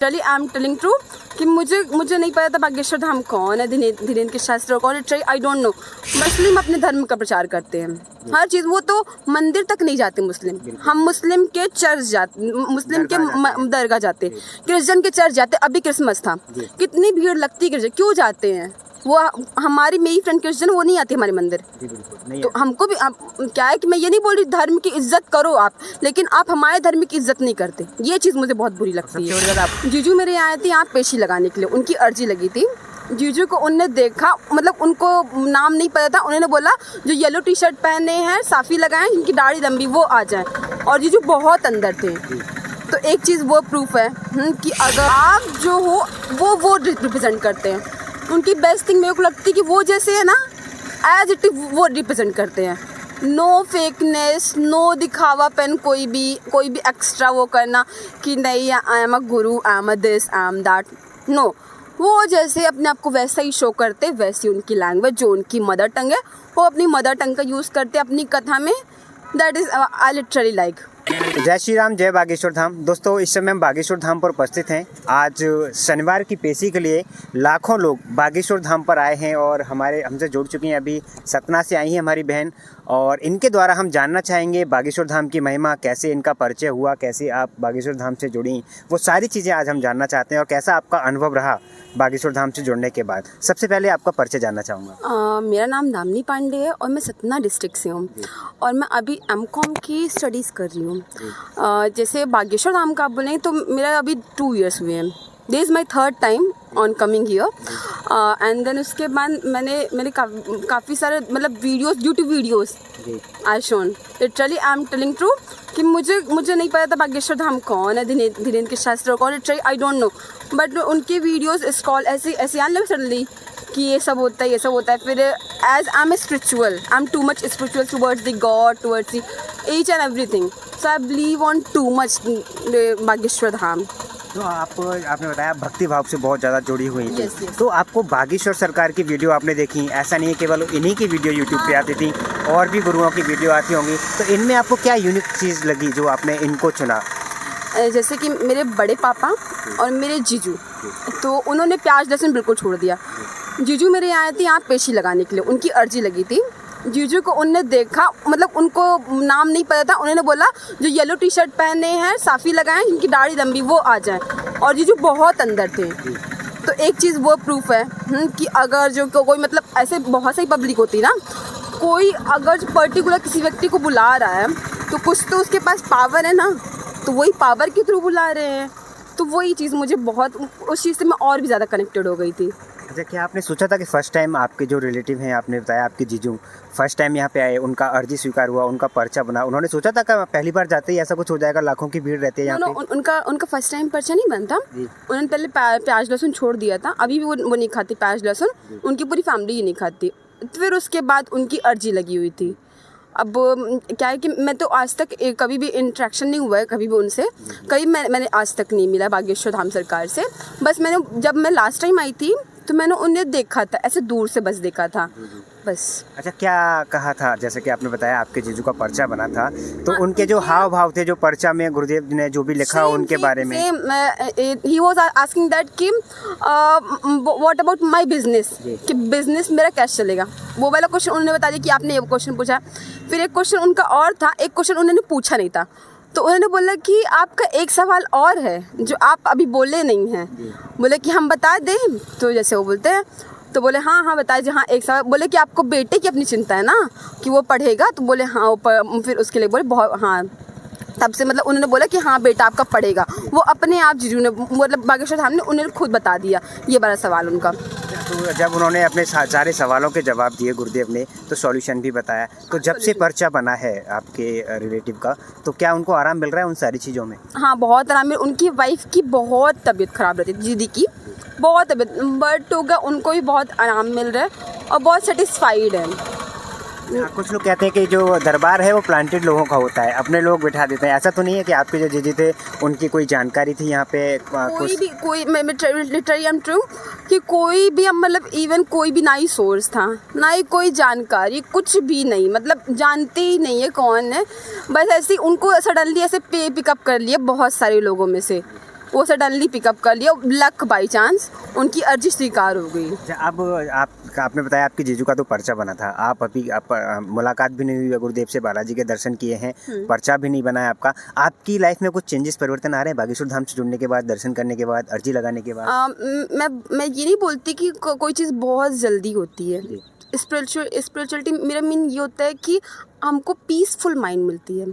चलिए आई am telling true कि मुझे नहीं पता था बागेश्वर धाम कौन है, धीरेन्द्र के शास्त्र कौन है, आई डोंट नो। मुस्लिम अपने धर्म का प्रचार करते हैं हर चीज़, वो तो मंदिर तक नहीं जाते मुस्लिम। हम मुस्लिम के चर्च जाते, मुस्लिम के दरगाह जाते, क्रिश्चियन के चर्च जाते। अभी क्रिसमस था, कितनी भीड़ लगती है क्रिश्चियन, क्यों जाते हैं वो? हमारी मेरी फ्रेंड क्रिश्चियन, वो नहीं आती हमारे मंदिर। तो हमको भी क्या है कि मैं ये नहीं बोल रही धर्म की इज्जत करो आप, लेकिन आप हमारे धर्म की इज्जत नहीं करते। ये चीज़ मुझे बहुत बुरी लगती है। जीजू मेरे आए थे यहाँ पेशी लगाने के लिए, उनकी अर्जी लगी थी। जीजू को उनने देखा, मतलब उनको नाम नहीं पता था, उन्होंने बोला जो येलो टी शर्ट पहने हैं साफ़ी लगाएं, जिनकी दाढ़ी लंबी वो आ जाएं, और जीजू बहुत अंदर थे। तो एक चीज़ वो प्रूफ है कि अगर आप जो हो वो रिप्रेजेंट करते हैं। उनकी बेस्ट थिंग मेरे को लगती है कि वो जैसे है ना एज इट इज वो रिप्रेजेंट करते हैं। नो फेकनेस, नो दिखावापन, कोई भी एक्स्ट्रा वो करना कि नहीं आई am a guru, I am a this, I am that, no. वो जैसे अपने आप को वैसा ही शो करते, वैसी उनकी लैंग्वेज जो उनकी मदर टंग है वो अपनी मदर टंग का यूज़ करते अपनी कथा में। That is I literally like. जय श्री राम, जय बागेश्वर धाम। दोस्तों इस समय हम बागेश्वर धाम पर उपस्थित हैं। आज शनिवार की पेशी के लिए लाखों लोग बागेश्वर धाम पर आए हैं और हमसे जुड़ चुकी हैं। अभी सतना से आई हैं हमारी बहन, और इनके द्वारा हम जानना चाहेंगे बागेश्वर धाम की महिमा, कैसे इनका परिचय हुआ, कैसे आप बागेश्वर धाम से जुड़ी, वो सारी चीज़ें आज हम जानना चाहते हैं और कैसा आपका अनुभव रहा बागेश्वर धाम से जुड़ने के बाद। सबसे पहले आपका परिचय जानना चाहूँगा। मेरा नाम दामिनी पांडे है और मैं सतना डिस्ट्रिक्ट से हूँ, और मैं अभी एमकॉम की स्टडीज़ कर रही हूँ। जैसे बागेश्वर धाम का आप बोलें तो मेरा अभी 2 इयर्स हुए हैं। This is my 3rd time on coming here, and then उसके बाद मैंने काफ़ी सारे मतलब videos, YouTube videos I shown. Literally I am telling true कि मुझे नहीं पता था बागेश्वर धाम कौन है, धीरेन्द्र के शास्त्र कौन है, आई डोंट नो। बट उनके वीडियोस स्क्रॉल ऐसे आने लगे सडनली कि ये सब होता है, ये सब होता है। फिर as I am spiritual, I am too much spiritual towards the god, towards the each and everything, so I believe on too much Bageshwar Dham. तो आपने बताया भक्ति भाव से बहुत ज़्यादा जुड़ी हुई थी। yes. तो आपको बागेश्वर सरकार की वीडियो आपने देखी, ऐसा नहीं है केवल इन्हीं की वीडियो यूट्यूब पे आती थी, और भी गुरुओं की वीडियो आती होंगी, तो इनमें आपको क्या यूनिक चीज़ लगी जो आपने इनको चुना? जैसे कि मेरे बड़े पापा और मेरे जीजू, तो उन्होंने प्याज लहसुन बिल्कुल छोड़ दिया। जीजू मेरे आए थे यहाँ पेशी लगाने के लिए, उनकी अर्जी लगी थी। जीजू को उनने देखा, मतलब उनको नाम नहीं पता था, उन्होंने बोला जो येलो टी शर्ट पहने हैं साफ़ी लगाएं, जिनकी दाढ़ी लंबी वो आ जाएं, और जीजू बहुत अंदर थे। तो एक चीज़ वो प्रूफ है कि अगर जो कोई मतलब ऐसे बहुत सारी पब्लिक होती ना, कोई अगर पर्टिकुलर किसी व्यक्ति को बुला रहा है तो कुछ तो उसके पास पावर है ना, तो वही पावर के थ्रू बुला रहे हैं। तो वही चीज़ मुझे बहुत, उस चीज़ से मैं और भी ज़्यादा कनेक्टेड हो गई थी। अच्छा, क्या आपने सोचा था कि फ़र्स्ट टाइम आपके जो रिलेटिव हैं, आपने बताया आपके जीजू फर्स्ट टाइम यहाँ पे आए, उनका अर्जी स्वीकार हुआ, उनका पर्चा बना, उन्होंने सोचा था कि पहली बार जाते ही ऐसा कुछ हो जाएगा, लाखों की भीड़ रहती है यहाँ पे? उनका फर्स्ट टाइम पर्चा नहीं बनता। उन्होंने पहले प्याज लहसुन छोड़ दिया था, अभी भी वो नहीं खाती प्याज लहसुन, उनकी पूरी फैमिली ही नहीं खाती। फिर उसके बाद उनकी अर्जी लगी हुई थी। अब क्या है कि मैं तो आज तक कभी भी इंटरेक्शन नहीं हुआ है कभी भी उनसे, कभी मैंने आज तक नहीं मिला बागेश्वर धाम सरकार से। बस जब मैं लास्ट टाइम आई थी तो मैंने उन्हें देखा था, ऐसे दूर से बस देखा था बस। अच्छा, क्या कहा था? जैसे कि आपने बताया आपके जीजू का पर्चा बना था, तो उनके जो हाव भाव थे, जो पर्चा में गुरुदेव ने जो भी लिखा उनके बारे में, ही वाज आस्किंग दैट कि व्हाट अबाउट माय बिजनेस, कि बिजनेस मेरा कैसे चलेगा, वो वाला क्वेश्चन उन्होंने बता दिया कि आपने ये क्वेश्चन पूछा। फिर एक क्वेश्चन उनका और था, एक क्वेश्चन उन्होंने पूछा नहीं था, तो उन्होंने बोला कि आपका एक सवाल और है जो आप अभी बोले नहीं हैं। बोले कि हम बता दें, तो जैसे वो बोलते हैं, तो बोले हाँ बताए जी, हाँ एक सवाल। बोले कि आपको बेटे की अपनी चिंता है ना कि वो पढ़ेगा, तो बोले हाँ फिर उसके लिए बोले बहुत हाँ, तब से मतलब उन्होंने बोला कि हाँ बेटा आपका पढ़ेगा। वो अपने आप जीजू ने, मतलब बागेश्वर धाम ने उन्होंने खुद बता दिया ये बड़ा सवाल उनका। तो जब उन्होंने अपने सारे सवालों के जवाब दिए गुरुदेव ने, तो सॉल्यूशन भी बताया, तो जब से पर्चा बना है आपके रिलेटिव का, तो क्या उनको आराम मिल रहा है उन सारी चीज़ों में? हाँ बहुत आराम मिल। उनकी वाइफ की बहुत तबीयत ख़राब रहती थी, दीदी की बहुत तबीयत, बट होगा उनको भी बहुत आराम मिल रहा है और बहुत सेटिस्फाइड है। कुछ लोग कहते हैं कि जो दरबार है वो प्लांटेड लोगों का होता है, अपने लोग बिठा देते हैं, ऐसा तो नहीं है कि आपके जो जीजी थे उनकी कोई जानकारी थी यहाँ पे? कोई लिटरली आई एम ट्रू कि कोई भी मतलब इवन कोई भी ना ही सोर्स था, ना ही कोई जानकारी, कुछ भी नहीं, मतलब जानते ही नहीं है कौन है। बस ऐसे ही उनको सडनली ऐसे पिकअप कर लिया बहुत सारे लोगों में से वो सडनली पिकअप कर लिया, लक बाई चांस उनकी अर्जी स्वीकार हो गई। अच्छा, अब आपने बताया आपकी जीजू का तो पर्चा बना था, आप अभी मुलाकात भी नहीं हुई है गुरुदेव से, बालाजी के दर्शन किए हैं, पर्चा भी नहीं बना है आपका। आपकी लाइफ में कुछ चेंजेस परिवर्तन आ रहे हैं बागेश्वर धाम से जुड़ने के बाद, दर्शन करने के बाद, अर्जी लगाने के बाद? मैं ये नहीं बोलती कि कोई चीज़ बहुत जल्दी होती है। स्पिरिचुअलिटी मेरा मीन ये होता है कि हमको पीसफुल माइंड मिलती है,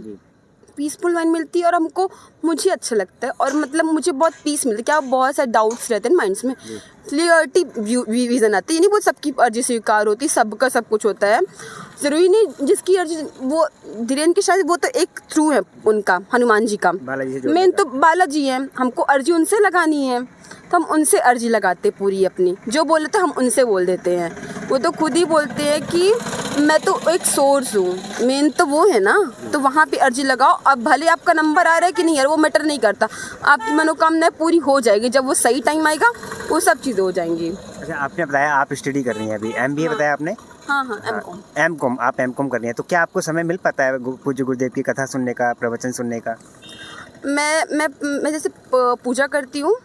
पीसफुल माइंड मिलती है, और मुझे अच्छा लगता है, और मतलब मुझे बहुत पीस मिलती है। क्या बहुत सारे डाउट्स रहते हैं माइंड्स में, क्लियरिटी विजन आती है। ये नहीं बहुत सबकी अर्जी स्वीकार होती, सबका सब कुछ होता है, ज़रूरी नहीं जिसकी अर्जी। वो धीरेन की शायद वो तो एक थ्रू है उनका, हनुमान जी का मेन तो बालाजी है, हमको अर्जी उनसे लगानी है तो हम उनसे अर्जी लगाते पूरी अपनी, जो बोले तो हम उनसे बोल देते हैं। वो तो खुद ही बोलते हैं कि मैं तो एक सोर्स हूँ, मेन तो वो है ना, तो वहाँ पे अर्जी लगाओ। अब भले आपका नंबर आ रहा है कि नहीं यार, वो मैटर नहीं करता, आपकी मनोकामना पूरी हो जाएगी। जब वो सही टाइम आएगा वो सब चीज़ें हो जाएंगी। अच्छा, आपने बताया आप स्टडी कर रही हैं अभी, MBA बताया आपने? हाँ, M.Com आप M.Com कर रही हैं, तो क्या आपको समय मिल पाता है पूज्य गुरुदेव की कथा सुनने का, प्रवचन सुनने का? मैं जैसे पूजा करती हूँ,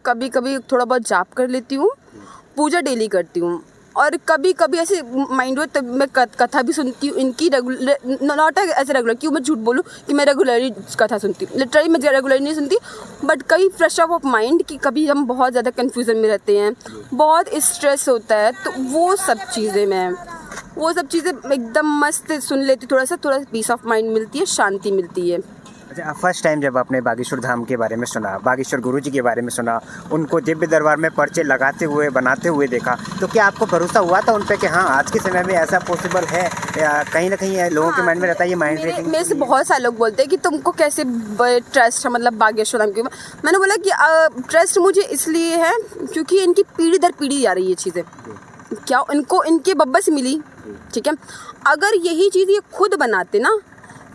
कभी कभी थोड़ा बहुत जाप कर लेती हूँ, पूजा डेली करती हूँ, और कभी कभी ऐसे माइंड हुआ तब मैं कथा भी सुनती हूँ इनकी, नॉट एज रेगुलर, क्यों मैं झूठ बोलूँ कि मैं रेगुलरली कथा सुनती हूँ, लिटरली मैं रेगुलरली नहीं सुनती, बट कभी फ्रेश अप ऑफ माइंड कि कभी हम बहुत ज़्यादा कन्फ्यूज़न में रहते हैं, बहुत स्ट्रेस होता है, तो वो सब चीज़ें एकदम मस्त सुन लेती, थोड़ा पीस ऑफ माइंड मिलती है, शांति मिलती है। अच्छा, फर्स्ट टाइम जब आपने बागेश्वर धाम के बारे में सुना, बागेश्वर गुरु जी के बारे में सुना, उनको दिव्य दरबार में पर्चे लगाते हुए, बनाते हुए देखा, तो क्या आपको भरोसा हुआ था उन पर कि हाँ आज के समय में ऐसा पॉसिबल है? कहीं ना कहीं लोगों के माइंड में रहता है ये माइंड रीडिंग। मेरे से बहुत सारे लोग बोलते हैं कि तुमको कैसे ट्रस्ट है मतलब बागेश्वर धाम के। मैंने बोला कि ट्रस्ट मुझे इसलिए है क्योंकि इनकी पीढ़ी दर पीढ़ी आ रही है चीज़ें, क्या इनको इनके बब्बा से मिली, ठीक है। अगर यही चीज़ ये खुद बनाते ना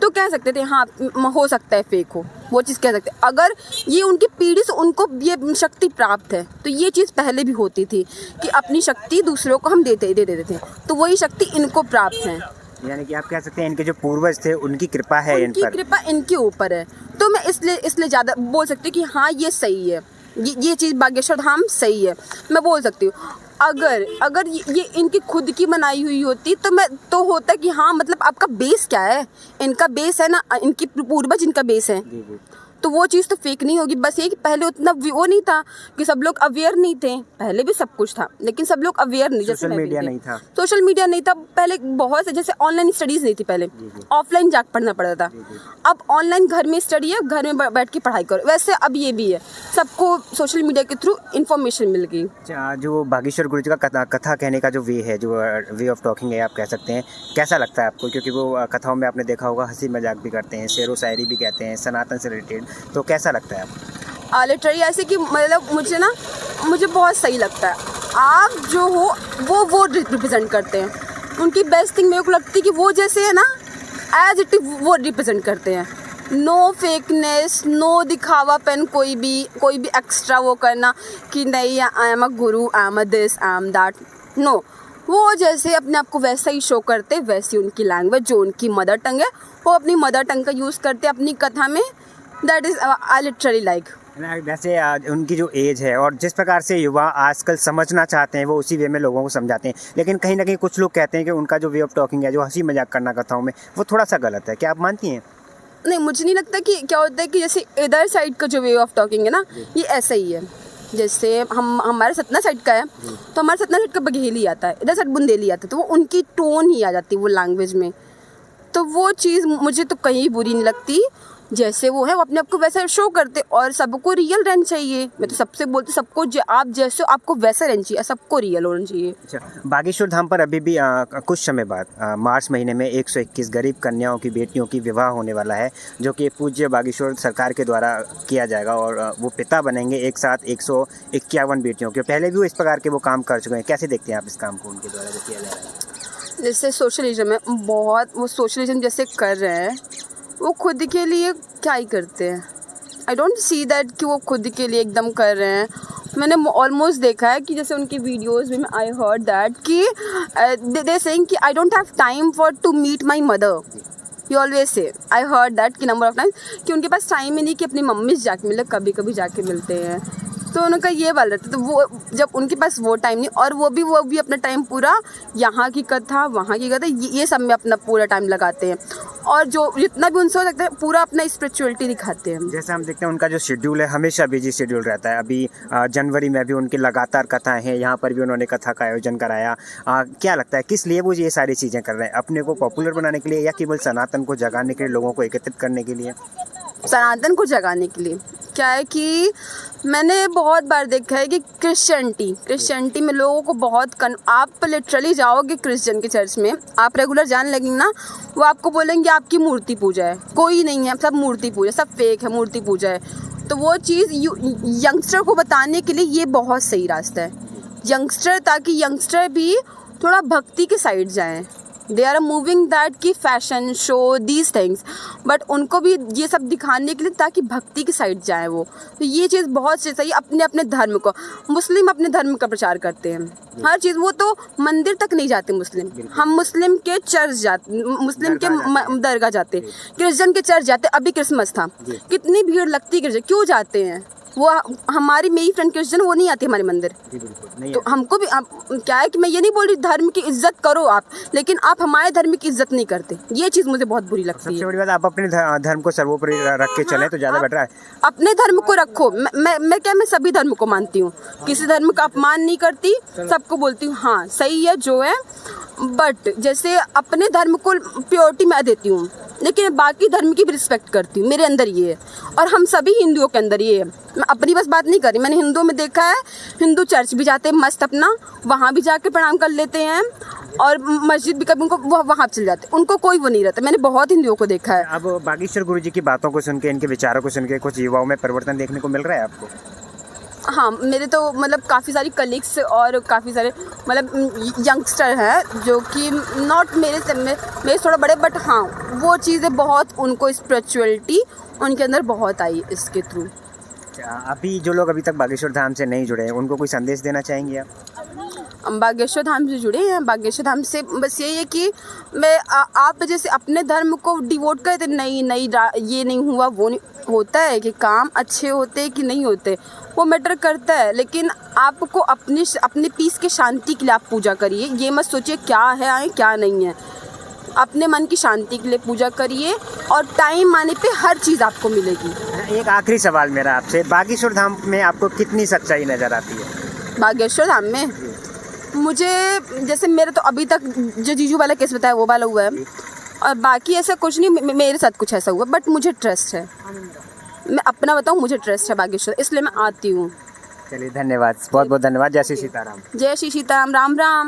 तो कह सकते थे हाँ हो सकता है फेक हो, वो चीज़ कह सकते। अगर ये उनकी पीढ़ी से उनको ये शक्ति प्राप्त है तो ये चीज़ पहले भी होती थी कि अपनी शक्ति दूसरों को हम दे देते थे, तो वही शक्ति इनको प्राप्त है। यानी कि आप कह सकते हैं इनके जो पूर्वज थे उनकी कृपा है, उनकी कृपा इनके ऊपर है, तो मैं इसलिए ज़्यादा बोल सकती हूँ कि हाँ ये सही है, ये चीज़ बागेश्वर धाम सही है, मैं बोल सकती हूँ। अगर ये इनकी खुद की बनाई हुई होती तो होता कि हाँ मतलब आपका बेस क्या है, इनका बेस है ना, इनकी पूर्वज इनका बेस है, तो वो चीज़ तो फेक नहीं होगी। बस ये कि पहले उतना वो नहीं था कि सब लोग अवेयर नहीं थे, पहले भी सब कुछ था लेकिन सब लोग अवेयर नहीं, जैसे सोशल मीडिया नहीं था पहले, बहुत से जैसे ऑनलाइन स्टडीज़ नहीं थी, पहले ऑफलाइन जाकर पढ़ना पड़ता था, अब ऑनलाइन घर में स्टडी है, घर में बैठ के पढ़ाई करो। वैसे अब ये भी है, सबको सोशल मीडिया के थ्रू इन्फॉर्मेशन मिल गई। जो बागेश्वर गुरु जी का कथा कहने का जो वे है, जो वे ऑफ टॉकिंग है आप कह सकते हैं, कैसा लगता है आपको? क्योंकि वो कथाओं में आपने देखा होगा हंसी मजाक भी करते हैं, शेरो शायरी भी कहते हैं, सनातन से रिलेटेड, तो कैसा लगता है आपको? लिटरली ऐसे कि मतलब मुझे बहुत सही लगता है। आप जो हो वो रिप्रेजेंट करते हैं, उनकी बेस्ट थिंग मेरे को लगती है कि वो जैसे है ना एज इट इज वो रिप्रेजेंट करते हैं, नो फेकनेस, नो दिखावापन, कोई भी एक्स्ट्रा वो करना कि नहीं आई am a guru, I am a this, I am that, no. वो जैसे अपने आप को वैसा ही शो करते, वैसी उनकी लैंग्वेज जो उनकी मदर टंग है वो अपनी मदर टंग का यूज़ करते अपनी कथा में। That is I literally like. वैसे उनकी जो एज है और जिस प्रकार से युवा आजकल समझना चाहते हैं वो उसी वे में लोगों को समझाते हैं, लेकिन कहीं ना कहीं कुछ लोग कहते हैं कि उनका जो वे ऑफ टॉकिंग है, जो हंसी मजाक करना कथाओं में, वो थोड़ा सा गलत है। क्या आप मानती हैं? नहीं, मुझे नहीं लगता। कि क्या होता है कि जैसे इधर साइड का जो वे ऑफ टॉकिंग है ना, ये ऐसा ही है। जैसे हमारे सतना साइड का है तो हमारे सतना साइड का बघेली आता है, इधर साइड बुंदेली आता है, तो वो उनकी टोन ही आ जाती है वो लैंग्वेज में, तो वो चीज़ मुझे तो कहीं बुरी नहीं लगती। जैसे वो है वो अपने आप को वैसा शो करते, और सबको रियल रहना चाहिए। मैं तो सबसे बोलती सबको आप जैसे हो आपको वैसा रहना चाहिए, सबको रियल होना चाहिए। अच्छा, बागेश्वर धाम पर अभी भी कुछ समय बाद मार्च महीने में 121 गरीब कन्याओं की बेटियों की विवाह होने वाला है, जो कि पूज्य बागेश्वर सरकार के द्वारा किया जाएगा, और वो पिता बनेंगे एक साथ 151 बेटियों के। पहले भी वो इस प्रकार के वो काम कर चुके हैं, कैसे देखते हैं आप इस काम को उनके द्वारा जो किया जा रहा है? जैसे सोशलिज्म है, बहुत वो सोशलिज्म जैसे कर रहे हैं, वो खुद के लिए क्या ही करते हैं। आई डोंट सी दैट कि वो खुद के लिए एकदम कर रहे हैं। मैंने ऑलमोस्ट देखा है कि जैसे उनकी वीडियोस में आई हर्ड दैट कि दे सेइंग कि I don't have time for to meet my mother, he always say, I heard that कि नंबर ऑफ टाइम्स कि उनके पास टाइम ही नहीं कि अपनी मम्मी से जाके मिले, कभी कभी जाके मिलते हैं। तो उनका ये वाल रहता है। तो वो जब उनके पास वो टाइम नहीं, और वो भी अपना टाइम पूरा यहाँ की कथा वहाँ की कथा ये सब में अपना पूरा टाइम लगाते हैं, और जो जितना भी उनसे हो सकता है पूरा अपना स्पिरिचुअलिटी दिखाते हैं। जैसे हम देखते हैं उनका जो शेड्यूल है हमेशा बिजी शेड्यूल रहता है। अभी जनवरी में भी उनकी लगातार कथाएं हैं, यहाँ पर भी उन्होंने कथा का आयोजन कराया। क्या लगता है किस लिए वो ये सारी चीज़ें कर रहे हैं? अपने को पॉपुलर बनाने के लिए या केवल सनातन को जगाने के लिए, लोगों को एकत्रित करने के लिए? सनातन को जगाने के लिए। क्या है कि मैंने बहुत बार देखा है कि क्रिश्चियनिटी में लोगों को बहुत आप लिटरली जाओगे क्रिश्चियन के चर्च में, आप रेगुलर जाने लगेंगे ना, वो आपको बोलेंगे आपकी मूर्ति पूजा है, कोई नहीं है, सब मूर्ति पूजा, सब फेक है, मूर्ति पूजा है। तो वो चीज़ यंगस्टर को बताने के लिए ये बहुत सही रास्ता है यंगस्टर, ताकि यंगस्टर भी थोड़ा भक्ति के साइड जाएं। दे आर मूविंग दैट कि fashion show these things, but उनको भी ये सब दिखाने के लिए ताकि भक्ति की साइड जाए वो। तो ये चीज़ बहुत सही, अपने अपने धर्म को, मुस्लिम अपने धर्म का प्रचार करते हैं हर चीज़, वो तो मंदिर तक नहीं जाते मुस्लिम, हम मुस्लिम के चर्च जाते, मुस्लिम के दरगाह जाते, क्रिश्चियन के चर्च जाते। अभी क्रिसमस था, कितनी भीड़ लगती है, क्यों जाते हैं वो? हमारी मेरी फ्रेंड क्रिश्चियन, वो नहीं आती हमारे मंदिर। तो हमको भी क्या है कि मैं ये नहीं बोल रही धर्म की इज्जत करो आप, लेकिन आप हमारे धर्म की इज्जत नहीं करते, ये चीज़ मुझे बहुत बुरी लगती है। सबसे बड़ी बात, आप अपने धर्म को सर्वोपरि रख के चलें तो ज़्यादा बेटर है। अपने धर्म को रखो। मैं सभी धर्म को मानती हूँ, किसी धर्म का अपमान नहीं करती, सबको बोलती हूँ हाँ सही है जो है, बट जैसे अपने धर्म को प्योरिटी मैं देती हूँ, लेकिन बाकी धर्म की भी रिस्पेक्ट करती हूँ, मेरे अंदर ये है, और हम सभी हिंदुओं के अंदर ये है। मैं अपनी बस बात नहीं कर रही, मैंने हिंदुओं में देखा है, हिंदू चर्च भी जाते हैं मस्त अपना, वहाँ भी जाके प्रणाम कर लेते हैं, और मस्जिद भी कभी उनको वहाँ चले जाते हैं, उनको कोई वो नहीं रहता। मैंने बहुत हिंदुओं को देखा है। अब बागेश्वर गुरु जी की बातों को सुन के, इनके विचारों को सुन के कुछ युवाओं में परिवर्तन देखने को मिल रहा है आपको? हाँ, मेरे तो मतलब काफ़ी सारी कलीग्स और काफ़ी सारे मतलब यंगस्टर हैं जो कि नॉट मेरे से मेरे थोड़ा बड़े, बट हाँ वो चीज़ें बहुत, उनको स्पिरिचुअलिटी उनके अंदर बहुत आई इसके थ्रू। अभी जो लोग अभी तक बागेश्वर धाम से नहीं जुड़े हैं, उनको कोई संदेश देना चाहेंगे आप? बागेश्वर धाम से जुड़े हैं, बागेश्वर धाम से बस यही है कि आप जैसे अपने धर्म को डिवोट करते, नहीं ये नहीं हुआ वो नहीं होता है, कि काम अच्छे होते कि नहीं होते वो मैटर करता है, लेकिन आपको अपने पीस के शांति के लिए आप पूजा करिए। ये मत सोचिए क्या है क्या नहीं है, अपने मन की शांति के लिए पूजा करिए, और टाइम आने पे हर चीज़ आपको मिलेगी। एक आखिरी सवाल मेरा आपसे, बागेश्वर धाम में आपको कितनी सच्चाई नज़र आती है? बागेश्वर धाम में मुझे, जैसे मेरे तो अभी तक जो जीजू वाला केस बताया वो वाला हुआ है, और बाकी ऐसा कुछ नहीं मेरे साथ कुछ ऐसा हुआ, बट मुझे ट्रस्ट है, मैं अपना बताऊँ, मुझे ट्रस्ट है बागेश्वर, इसलिए मैं आती हूँ। चलिए धन्यवाद, बहुत बहुत धन्यवाद। जय श्री सीताराम। जय श्री सीताराम, राम राम।